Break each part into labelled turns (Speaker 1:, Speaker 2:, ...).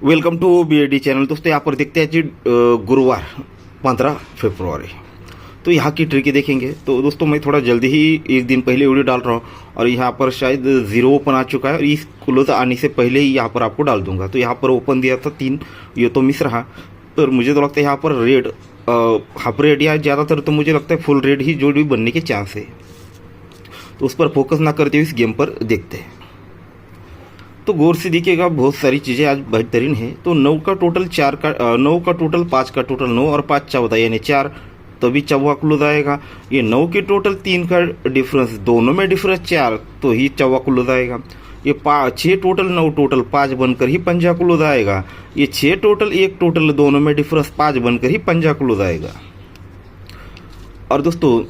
Speaker 1: Welcome to BAD channel. दोस्तों यहाँ पर देखते हैं जी गुरुवार 15 फरवरी। तो यहाँ की ट्रिक देखेंगे। तो दोस्तों मैं थोड़ा जल्दी ही एक दिन पहले वीडियो डाल रहा हूँ और यहाँ पर शायद 0 ओपन आ चुका है और इस क्लोज आने से पहले ही यहाँ पर आपको डाल दूंगा। तो यहाँ पर ओपन दिया था 3, ये तो मिस रहा। तो मुझे तो लगता है यहाँ पर रेड हाफ रेड या ज़्यादातर तो मुझे लगता है फुल रेड ही जोड़ी बनने के चांस है। तो उस पर फोकस ना करते हुए इस गेम पर देखते हैं। तो गौर से देखिएगा, बहुत सारी चीज़ें आज बेहतरीन है। तो 9 का टोटल 4 का 9 का टोटल 5 का टोटल 9 और 5 14 यानी 4, तभी चौवा क्लोज आएगा। ये 9 के टोटल 3 का डिफरेंस, दोनों में डिफरेंस 4 तो ही चौवा क्लोज आएगा। ये 6 टोटल 9 टोटल 5 बनकर ही पंजा क्लोज आएगा। ये 6 टोटल 1 टोटल दोनों में डिफरेंस 5 बनकर ही पंजा क्लोज आएगा। और दोस्तों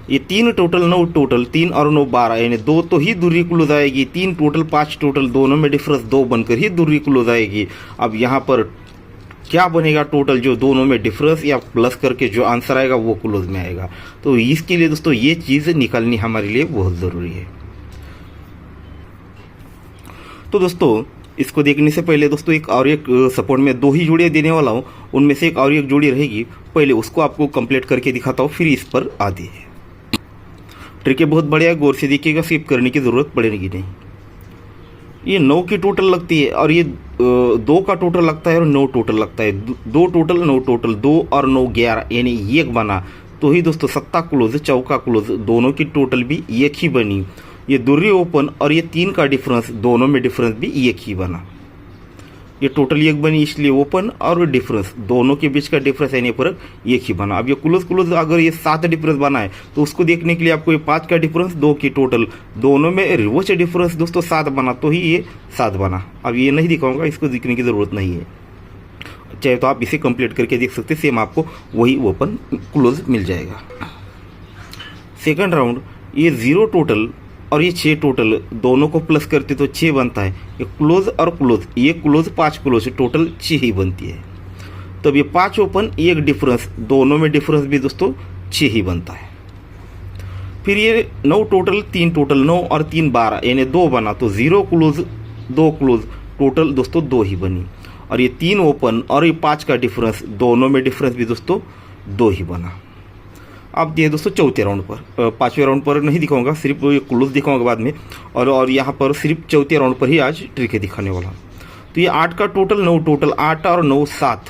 Speaker 1: ये 3 टोटल 9 टोटल 3 और 9 12 यानी 2 तो ही दूरी क्लोज आएगी। 3 टोटल 5 टोटल दोनों में डिफरेंस 2 बनकर ही दूरी क्लोज आएगी। अब यहाँ पर क्या बनेगा, टोटल जो दोनों में डिफरेंस या प्लस करके जो आंसर आएगा वो क्लोज में आएगा। तो इसके लिए दोस्तों ये चीज़ निकालनी हमारे लिए बहुत ज़रूरी है। तो दोस्तों इसको देखने से पहले दोस्तों एक सपोर्ट में 2 ही जोड़ियाँ देने वाला हूँ, उनमें से एक और एक जोड़ी रहेगी। पहले उसको आपको कंप्लीट करके दिखाता हूँ, फिर इस पर आती है। ट्रिक बहुत बढ़िया, गौर से देखिएगा, स्किप करने की ज़रूरत पड़ेगी नहीं। ये 9 की टोटल लगती है और ये 2 का टोटल लगता है और 9 टोटल लगता है। 2 टोटल 9 टोटल 2 और 9 11 यानी 1 बना तो ही दोस्तों सत्ता क्लोज चौका क्लोज दोनों की टोटल भी 1 ही बनी। ये दूरी ओपन और ये 3 का डिफरेंस, दोनों में डिफरेंस भी 1 ही बना। ये टोटल 1 बनी इसलिए ओपन और डिफरेंस दोनों के बीच का डिफरेंस यानी फर्क 1 ही बना। अब ये क्लोज अगर ये 7 डिफरेंस बना है तो उसको देखने के लिए आपको ये 5 का डिफरेंस 2 की टोटल दोनों में रिवर्स डिफरेंस दोस्तों 7 बना तो ही ये 7 बना। अब ये नहीं दिखाऊंगा, इसको दिखने की ज़रूरत नहीं है, चाहे तो आप इसे कंप्लीट करके देख सकते, सेम आपको वही ओपन क्लोज मिल जाएगा। सेकंड राउंड ये 0 टोटल और ये 6 टोटल दोनों को प्लस करते तो 6 बनता है। ये क्लोज और क्लोज, ये क्लोज 5 क्लोज टोटल 6 ही बनती है। तब ये 5 ओपन 1 डिफरेंस, दोनों में डिफरेंस भी दोस्तों 6 ही बनता है। फिर ये 9 टोटल 3 टोटल 9 और 3 12 यानी 2 बना तो 0 क्लोज 2 क्लोज टोटल दोस्तों 2 ही बनी। और ये 3 ओपन और ये 5 का डिफरेंस, दोनों में डिफरेंस भी दोस्तों 2 ही बना। अब ये दोस्तों चौथे राउंड पर, 5वें राउंड पर नहीं दिखाऊंगा, सिर्फ ये क्लोज दिखाऊंगा बाद में। और यहाँ पर सिर्फ चौथे राउंड पर ही आज ट्रिक दिखाने वाला। तो ये 8 का टोटल 9 टोटल 8 और 9 7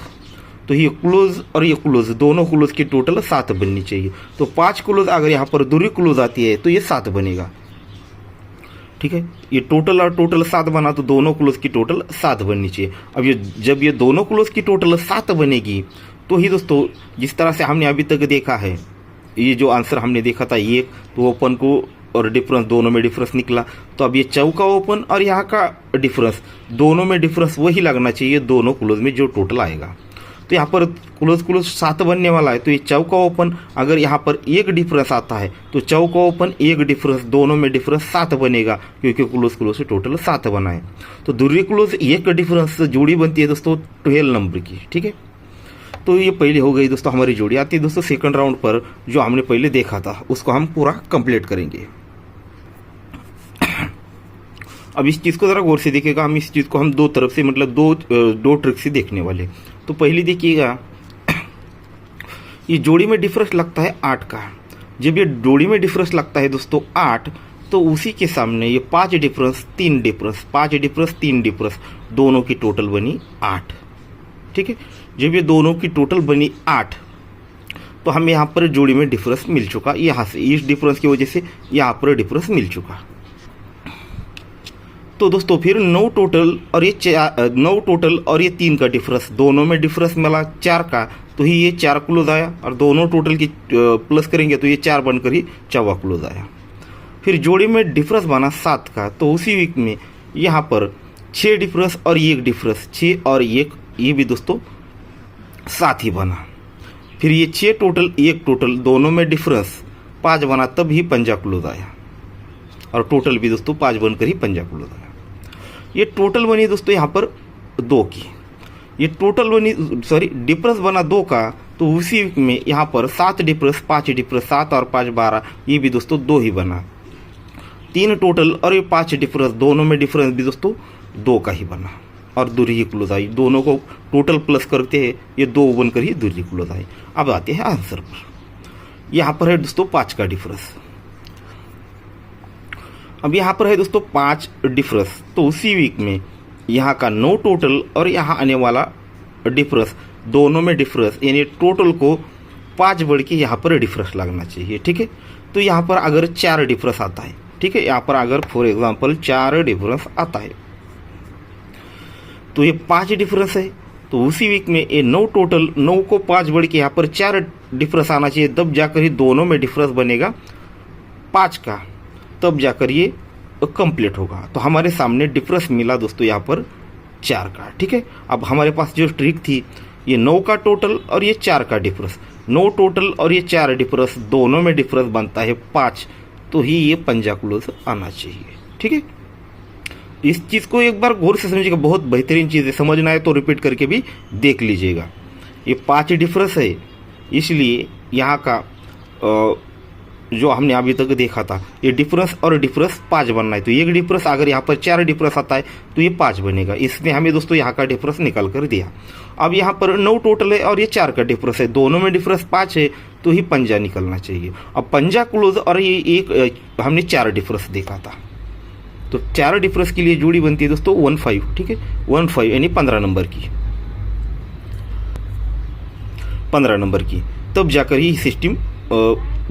Speaker 1: तो ये क्लोज और ये क्लोज दोनों क्लोज की टोटल 7 बननी चाहिए। तो 5 क्लोज अगर यहाँ पर दूरी क्लोज आती है तो ये 7 बनेगा। ठीक है, ये टोटल और टोटल 7 बना तो दोनों क्लोज की टोटल 7 बननी चाहिए। अब ये जब ये दोनों क्लोज की टोटल 7 बनेगी तो ही दोस्तों जिस तरह से हमने अभी तक देखा है, ये जो आंसर हमने देखा था ये तो ओपन को और डिफरेंस दोनों में डिफरेंस निकला। तो अब ये चौका ओपन और यहाँ का डिफरेंस, दोनों में डिफरेंस वही लगना चाहिए दोनों क्लोज में जो टोटल आएगा। तो यहाँ पर क्लोज 7 बनने वाला है। तो ये चौका ओपन अगर यहाँ पर 1 डिफरेंस आता है तो चौका ओपन 1 डिफरेंस, दोनों में डिफरेंस 7 बनेगा क्योंकि क्लोज से टोटल 7 बना है। तो दूरी क्लोज 1 डिफरेंस जोड़ी बनती है दोस्तों 12 नंबर की। ठीक है, तो ये पहले हो गई दोस्तों हमारी जोड़ी। आती है दोस्तों सेकंड राउंड पर, जो हमने पहले देखा था उसको हम पूरा कंप्लीट करेंगे। अब इस चीज़ को ज़रा गौर से देखिएगा, हम इस चीज़ को हम 2 तरफ से मतलब दो ट्रिक से देखने वाले। तो पहले देखिएगा, ये जोड़ी में डिफरेंस लगता है 8 का। जब ये जोड़ी में डिफरेंस लगता है दोस्तों 8 तो उसी के सामने ये 5 डिफरेंस 3 डिफरेंस 5 डिफरेंस 3 डिफरेंस दोनों की टोटल बनी 8। ठीक है, जब ये दोनों की टोटल बनी 8 तो हमें यहाँ पर जोड़ी में डिफरेंस मिल चुका। यहाँ से इस डिफरेंस की वजह से यहाँ पर डिफरेंस मिल चुका। तो दोस्तों फिर 9 टोटल और ये 9 टोटल और ये 3 का डिफरेंस, दोनों में डिफरेंस मिला 4 का तो ही ये 4 क्लोज आया। और दोनों टोटल की प्लस करेंगे तो ये 4 बनकर ही चौवा क्लोज आया। फिर जोड़ी में डिफरेंस बना 7 का तो उसी वीक में यहाँ पर 6 डिफरेंस और 1 डिफरेंस, 6 और 1 ये भी दोस्तों 7 ही बना। फिर ये 6 टोटल 1 टोटल दोनों में डिफरेंस 5 बना तब ही पंजा क्लोज आया। और टोटल भी दोस्तों 5 बनकर ही पंजा क्लोज आया। ये टोटल बनी दोस्तों यहाँ पर 2 की, ये टोटल बनी डिफरेंस बना 2 का तो उसी में यहाँ पर 7 डिफरेंस 5 डिफरेंस 7 और 5 12 ये भी दोस्तों 2 ही बना। 3 टोटल और ये 5 डिफरेंस दोनों में डिफरेंस भी दोस्तों 2 का ही बना। और दूरी क्लोज आई, दोनों को टोटल प्लस करते हैं, ये 2 बनकर ही दूरी क्लोज आई। अब आते हैं आंसर पर। यहाँ पर है दोस्तों 5 का डिफरेंस। अब यहाँ पर है दोस्तों 5 डिफरेंस, तो उसी वीक में यहाँ का 9 टोटल और यहाँ आने वाला डिफरेंस, दोनों में डिफरेंस यानी टोटल को 5 बढ़ के यहाँ पर डिफरेंस लगना चाहिए। ठीक है, तो यहाँ पर अगर 4 डिफरेंस आता है, ठीक है, यहाँ पर अगर फॉर एग्जांपल 4 डिफरेंस आता है तो ये 5 डिफरेंस है, तो उसी वीक में ये 9 टोटल, 9 को 5 बढ़ के यहाँ पर 4 डिफरेंस आना चाहिए, तब जाकर ही दोनों में डिफरेंस बनेगा 5 का, तब जाकर ये कंप्लीट होगा। तो हमारे सामने डिफरेंस मिला दोस्तों यहाँ पर 4 का। ठीक है, अब हमारे पास जो ट्रिक थी, ये 9 का टोटल और ये 4 का डिफरेंस, 9 टोटल और ये 4 डिफरेंस, दोनों में डिफरेंस बनता है 5, तो ही ये पंजा क्लोज आना चाहिए। ठीक है, इस चीज़ को एक बार गौर से समझिएगा, बहुत बेहतरीन चीज़ है, समझना है तो रिपीट करके भी देख लीजिएगा। ये 5 डिफरेंस है, इसलिए यहाँ का जो हमने अभी तक देखा था, ये डिफरेंस और डिफरेंस 5 बनना है, तो एक डिफरेंस अगर यहाँ पर 4 डिफरेंस आता है तो ये 5 बनेगा। इसने हमें दोस्तों यहाँ का डिफरेंस निकाल कर दिया। अब यहाँ पर 9 टोटल है और ये 4 का डिफरेंस है, दोनों में डिफरेंस 5 है, तो ही पंजा निकलना चाहिए। अब पंजा क्लोज और ये एक हमने 4 डिफरेंस देखा था, तो 4 डिफरेंस के लिए जोड़ी बनती है दोस्तों 15। ठीक है, 15 यानी 15 नंबर की, 15 नंबर की, तब जाकर ही सिस्टम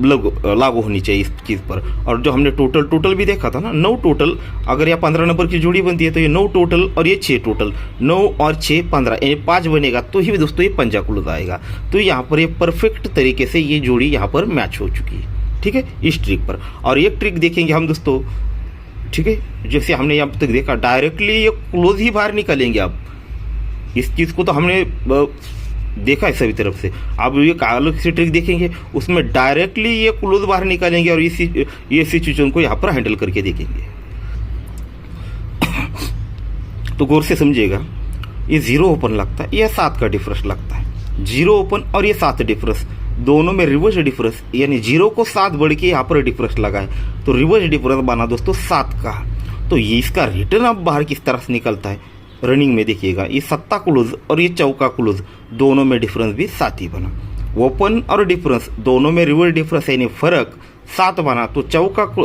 Speaker 1: लागू होनी चाहिए इस चीज़ पर। और जो हमने टोटल भी देखा था ना, 9 टोटल अगर यहाँ 15 नंबर की जोड़ी बनती है तो ये 9 टोटल और ये 6 टोटल, 9 और 6 15 यानी 5 बनेगा, तो ही दोस्तों ये पंजा क्लोज आएगा। तो यहाँ पर ये परफेक्ट तरीके से ये जोड़ी यहाँ पर मैच हो चुकी है। ठीक है, इस ट्रिक पर। और एक ट्रिक देखेंगे हम दोस्तों, ठीक है, जैसे हमने यहाँ तक देखा डायरेक्टली ये क्लोज ही बाहर निकलेंगे। अब इस चीज़ को तो हमने देखा है सभी तरफ से, अब ये अलग से ट्रिक देखेंगे, उसमें डायरेक्टली ये क्लोज बाहर निकालेंगे और ये सिचुएशन को यहाँ पर हैंडल करके देखेंगे। तो गौर से समझिएगा, ये 0 ओपन लगता है, ये 7 का डिफरेंस लगता है, 0 ओपन और ये 7 डिफरेंस, दोनों में रिवर्स डिफरेंस, यानी 0 को 7 बढ़ के यहाँ पर डिफरेंस लगा है, तो रिवर्स डिफरेंस बना दोस्तों 7 का। तो ये इसका रिटर्न अब बाहर किस तरह से निकलता है, रनिंग में देखिएगा, ये 7 क्लोज और ये चौका क्लोज, दोनों में डिफरेंस भी 7 ही बना। ओपन और डिफरेंस दोनों में रिवर्स डिफरेंस यानी फर्क 7 बना, तो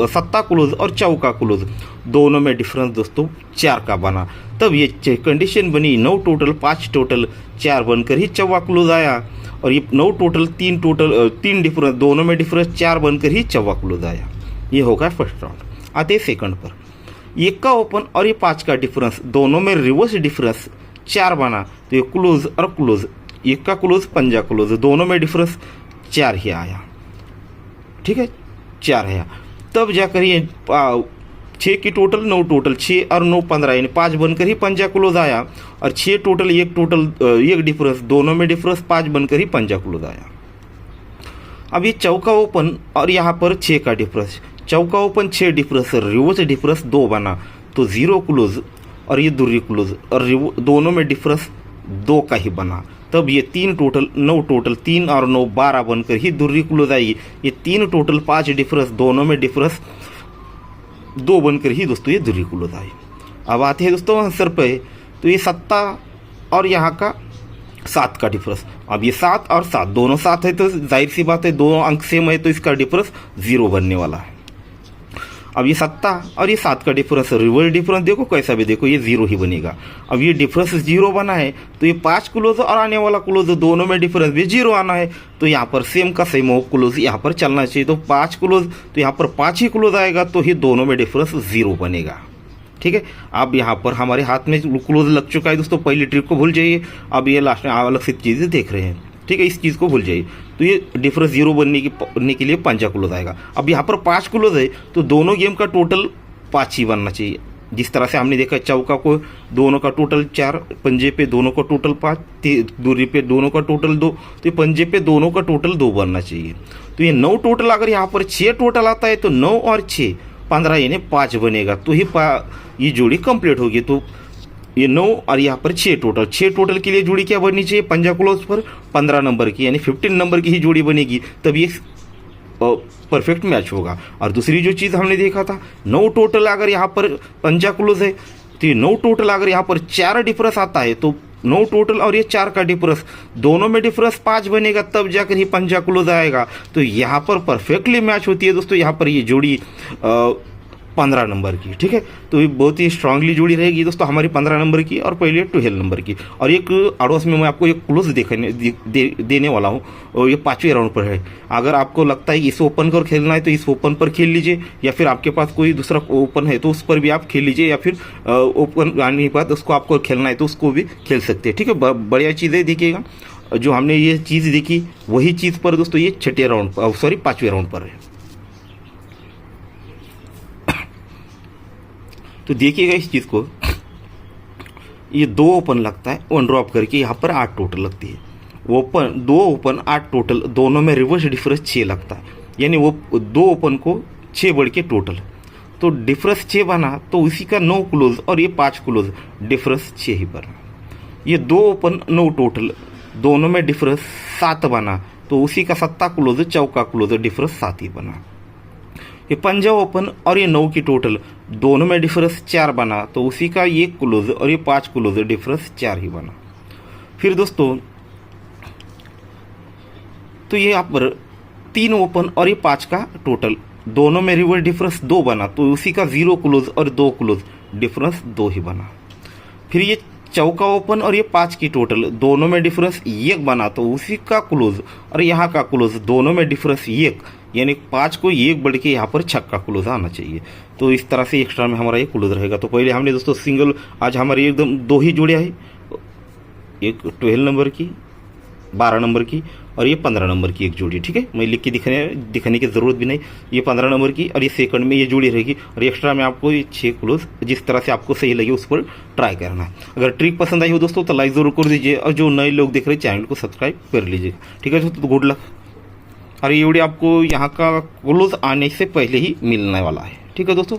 Speaker 1: 7 क्लोज और चौका क्लोज, दोनों में डिफरेंस दोस्तों 4 का बना। तब ये कंडीशन बनी 9 टोटल 5 टोटल 4 बनकर ही चौवा क्लोज आया, और ये 9 टोटल 3 डिफरेंस, दोनों में डिफरेंस 4 बनकर ही चौवा क्लोज आया। ये होगा फर्स्ट राउंड। आते सेकंड पर, 1 का ओपन और ये 5 का डिफरेंस, दोनों में रिवर्स डिफरेंस 4 बना, तो ये क्लोज और क्लोज, 1 का क्लोज पंजा क्लोज, दोनों में डिफरेंस 4 ही आया। ठीक है, 4 है। तब जाकर ये 6 की टोटल 9 टोटल 6 और 9 15 यानी 5 बनकर ही पंजा क्लोज आया, और 6 टोटल 1 डिफरेंस, दोनों में डिफरेंस 5 बनकर ही पंजा क्लोज आया। अब ये चौका ओपन और यहाँ पर 6 का डिफरेंस, चौका ओपन 6 डिफरेंस, रिवर्स डिफरेंस 2 बना, तो 0 क्लोज और ये दूरी क्लोज, और दोनों में डिफरेंस 2 का ही बना। तब ये 3 टोटल 9 टोटल 3 और 9 12 बनकर ही दूरी क्लोज आएगी। ये 3 टोटल 5 डिफरेंस, दोनों में डिफरेंस 2 बनकर ही दोस्तों ये दूरी क्लोज आई। अब आते हैं दोस्तों आंसर पे, तो ये 7 और यहाँ का 7 का डिफरेंस, अब ये 7 और 7 दोनों 7 है, तो जाहिर सी बात है 2 अंक सेम है, तो इसका डिफरेंस 0 बनने वाला है। अब ये 7 और ये 7 का डिफरेंस, रिवर्स डिफरेंस देखो कैसा भी देखो, ये 0 ही बनेगा। अब ये डिफरेंस 0 बना है, तो ये 5 क्लोज और आने वाला क्लोज, दोनों में डिफरेंस भी 0 आना है, तो यहाँ पर सेम का सेम क्लोज यहाँ पर चलना चाहिए। तो 5 क्लोज, तो यहाँ पर 5 ही क्लोज आएगा, तो ही दोनों में डिफरेंस 0 बनेगा। ठीक है, अब यहाँ पर हमारे हाथ में क्लोज लग चुका है दोस्तों, पहली ट्रिक को भूल जाइए, अब ये लास्ट में अलग से चीज़ें देख रहे हैं। ठीक है, इस चीज़ को भूल जाइए। तो ये डिफरेंस 0 बनने के लिए पंजा क्लोज आएगा। अब यहाँ पर 5 क्लोज है, तो दोनों गेम का टोटल 5 ही बनना चाहिए। जिस तरह से हमने देखा चौका को दोनों का टोटल 4, पंजे पे दोनों का टोटल 5, दूरी पे दोनों का टोटल 2, तो पंजे पे दोनों का टोटल 2 बनना चाहिए। तो ये 9 टोटल, अगर यहाँ पर 6 टोटल आता है, तो 9 और 6 15 यानी 5 बनेगा, तो ही ये जोड़ी कंप्लीट होगी। तो ये 9 और यहाँ पर 6 टोटल के लिए जोड़ी क्या बननी चाहिए, पंजा क्लोज पर 15 नंबर की यानी 15 नंबर की ही जोड़ी बनेगी, तब ये परफेक्ट मैच होगा। और दूसरी जो चीज़ हमने देखा था, 9 टोटल अगर यहाँ पर पंजा क्लोज है, तो ये 9 टोटल अगर यहाँ पर 4 डिफरेंस आता है तो 9 टोटल और ये 4 का डिफरेंस, दोनों में डिफरेंस 5 बनेगा, तब जाकर ही पंजा क्लोज आएगा। तो यहाँ पर परफेक्टली मैच होती है दोस्तों। यहाँ पर ये जोड़ी 15 नंबर की, ठीक है। तो ये बहुत ही स्ट्रांगली जोड़ी रहेगी दोस्तों हमारी 15 नंबर की और पहले 12 नंबर की। और एक अड़ोस में मैं आपको एक क्लोज देने वाला हूँ और ये 5वें राउंड पर है। अगर आपको लगता है इस ओपन पर खेलना है तो इस ओपन पर खेल लीजिए, या फिर आपके पास कोई दूसरा ओपन है तो उस पर भी आप खेल लीजिए, या फिर ओपन आने के बाद उसको आपको खेलना है तो उसको भी खेल सकते हैं, ठीक है। बढ़िया चीज़ें देखिएगा, जो हमने ये चीज़ देखी वही चीज़ पर दोस्तों ये 5वें राउंड पर है। तो देखिएगा इस चीज़ को, ये 2 ओपन लगता है 1 ड्रॉप करके, यहाँ पर 8 टोटल लगती है। 2 ओपन 8 टोटल, दोनों में रिवर्स डिफरेंस 6 लगता है, यानी वो 2 ओपन को 6 बढ़ के टोटल, तो डिफरेंस 6 बना तो उसी का 9 क्लोज और ये 5 क्लोज, डिफरेंस 6 ही बना। ये 2 ओपन 9 टोटल, दोनों में डिफरेंस 7 बना तो उसी का 7 क्लोज, चौका क्लोज, डिफरेंस 7 ही बना। ये पंजा ओपन और ये 9 की टोटल, दोनों में डिफरेंस 4 बना तो उसी का ये क्लोज और ये 5 क्लोज, डिफरेंस 4 ही बना। फिर दोस्तों तो ये यहाँ पर 3 ओपन और ये 5 का टोटल, दोनों में रिवर्स डिफरेंस 2 बना तो उसी का 0 क्लोज और 2 क्लोज, डिफरेंस 2 ही बना। फिर ये चौका ओपन और ये 5 की टोटल, दोनों में डिफरेंस 1 बना तो उसी का क्लोज और यहाँ का क्लोज, दोनों में डिफरेंस 1, यानी 5 को 1 बढ़ के यहाँ पर छक्का क्लोज आना चाहिए। तो इस तरह से एक्स्ट्रा में हमारा ये क्लोज रहेगा। तो पहले हमने दोस्तों सिंगल, आज हमारी एकदम 2 ही जोड़ियाँ है, एक 12 नंबर की, 12 नंबर की और ये 15 नंबर की एक जोड़ी, ठीक है। मैं लिख के दिखाने की ज़रूरत भी नहीं। ये 15 नंबर की और ये सेकंड में ये जोड़ी रहेगी, और एक्स्ट्रा में आपको ये 6 क्लोज, जिस तरह से आपको सही लगे उस पर ट्राई करना है। अगर ट्रिक पसंद आई हो दोस्तों तो लाइक ज़रूर कर दीजिए, और जो नए लोग देख रहे हैं चैनल को सब्सक्राइब कर लीजिए, ठीक है दोस्तों। तो गुड लक। और ये वीडियो आपको यहाँ का क्लोज आने से पहले ही मिलने वाला है, ठीक है दोस्तों।